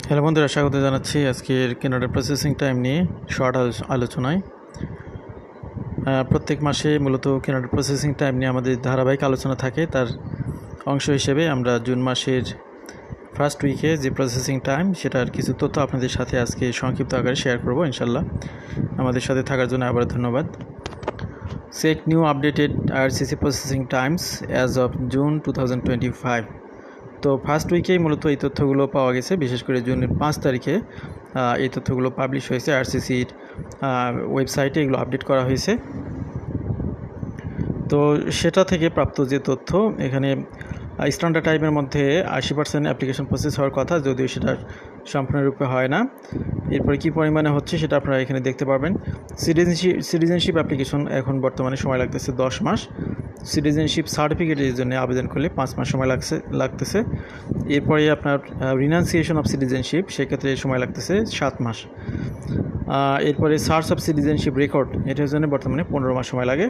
Hello বন্ধুরা, স্বাগত জানাচ্ছি আজকের কেনাডার প্রসেসিং টাইম নিয়ে শর্ট আলোচনায়। প্রত্যেক মাসে মূলত কেনাডার প্রসেসিং টাইম নিয়ে আমাদের ধারাবাহিক আলোচনা থাকে। তার অংশ হিসেবে আমরা জুন মাসের ফার্স্ট উইকে যে প্রসেসিং টাইম সেটার কিছু তথ্য আপনাদের সাথে আজকে সংক্ষিপ্ত আকারে শেয়ার করব ইনশাল্লাহ। আমাদের সাথে থাকার জন্য আবার ধন্যবাদ। Check new updated RCC processing times as of June 2025। তো ফার্স্ট উইকেই মূলত এই তথ্যগুলো পাওয়া গেছে। বিশেষ করে জুনের 5 তারিখে এই তথ্যগুলো পাবলিশ হয়েছে আরসিসির ওয়েবসাইটে, এগুলো আপডেট করা হয়েছে। তো সেটা থেকে প্রাপ্ত যে তথ্য, এখানে স্ট্যান্ডার্ড টাইমের মধ্যে 80% অ্যাপ্লিকেশন প্রসেস হওয়ার কথা, যদিও সেটা সম্পূর্ণরূপে হয় না। এরপরে কী পরিমাণে হচ্ছে সেটা আপনারা এখানে দেখতে পারবেন। সিটিজেনশিপ অ্যাপ্লিকেশন এখন বর্তমানে সময় লাগতেছে 10 মাস। সিটিজেনশিপ সার্টিফিকেটের জন্য আবেদন করলে 5 মাস সময় লাগতেছে। এরপরে আপনার রিনাউন্সিয়েশন অফ সিটিজেনশিপ, সেক্ষেত্রে সময় লাগতেছে 7 মাস। এরপরে সার্চ অফ সিটিজেনশিপ রেকর্ড, এটার জন্য বর্তমানে 15 মাস সময় লাগে।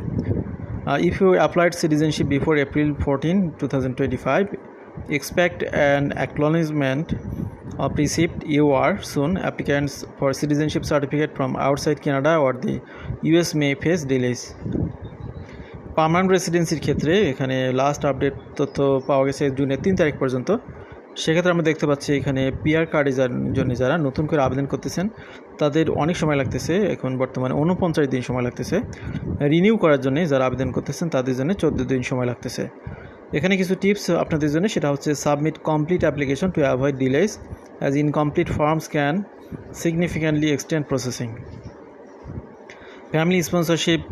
If you applied citizenship before April 14, 2025, expect an acknowledgement of receipt. You are soon. Applicants for citizenship certificate from outside Canada or the US may face delays. Permanent রেসিডেন্সির ক্ষেত্রে এখানে last update তথ্য পাওয়া গেছে জুনের 3 তারিখ পর্যন্ত। সেক্ষেত্রে আমরা দেখতে পাচ্ছি এখানে পিআর কার্ডের জন্য যারা নতুন করে আবেদন করতেছেন তাদের অনেক সময় লাগতেছে। এখন বর্তমানে 49 দিন সময় লাগতেছে। রিনিউ করার জন্য যারা আবেদন করতেছেন তাদের জন্য 14 দিন সময় লাগতেছে। এখানে কিছু টিপস আপনাদের জন্য, সেটা হচ্ছে submit complete application to avoid ডিলেস as incomplete forms can significantly extend processing. Family sponsorship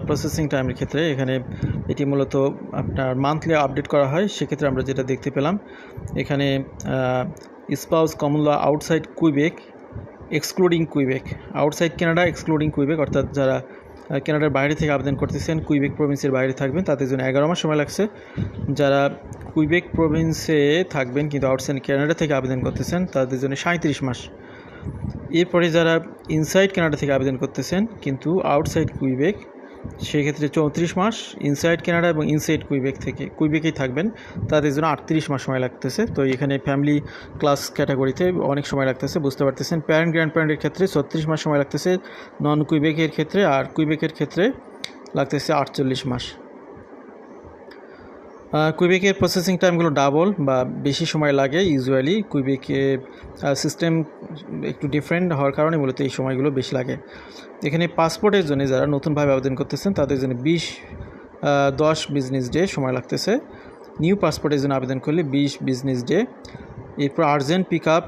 processing টাইমের ক্ষেত্রে এখানে এটি মূলত আপনার মান্থলি আপডেট করা হয়। সেক্ষেত্রে আমরা যেটা দেখতে পেলাম এখানে spouse common law outside Quebec excluding Quebec, outside Canada excluding Quebec, অর্থাৎ যারা কানাডার বাইরে থেকে আবেদন করতেছেন, কুইবেক প্রভিন্সের বাইরে থাকবেন, তাদের জন্য 11 মাস সময় লাগছে। যারা কুইবেক প্রভিন্সে থাকবেন কিন্তু আউটসাইড কানাডা থেকে আবেদন করতেছেন তাদের জন্য 37 মাস। এরপরে যারা ইনসাইড কানাডা থেকে আবেদন করতেছেন কিন্তু আউটসাইড কুইবেক, সেক্ষেত্রে 34 মাস। ইনসাইড কানাডা এবং ইনসাইড কুইবেকেই থাকবেন তাদের জন্য 38 মাস সময় লাগতেছে। তো এখানে ফ্যামিলি ক্লাস ক্যাটাগরিতে অনেক সময় লাগতেছে, বুঝতে পারতেছেন। প্যারেন্ট গ্র্যান্ড প্যারেন্টের ক্ষেত্রে 36 মাস সময় লাগতেছে নন কুইবেকের ক্ষেত্রে, আর কুইবেকের ক্ষেত্রে লাগতেছে 48 মাস। কুইবেকের প্রসেসিং টাইমগুলো ডাবল বা বেশি সময় লাগে ইউজুয়ালি। কুইবেকে সিস্টেম একটু ডিফারেন্ট হওয়ার কারণে মূলত এই সময়গুলো বেশি লাগে। এখানে পাসপোর্টের জন্য যারা নতুনভাবে আবেদন করতেছেন তাদের জন্য 10 বিজনেস ডে সময় লাগতেছে। নিউ পাসপোর্টের জন্য আবেদন করলে 20 বিজনেস ডে। এরপর আর্জেন্ট পিক আপ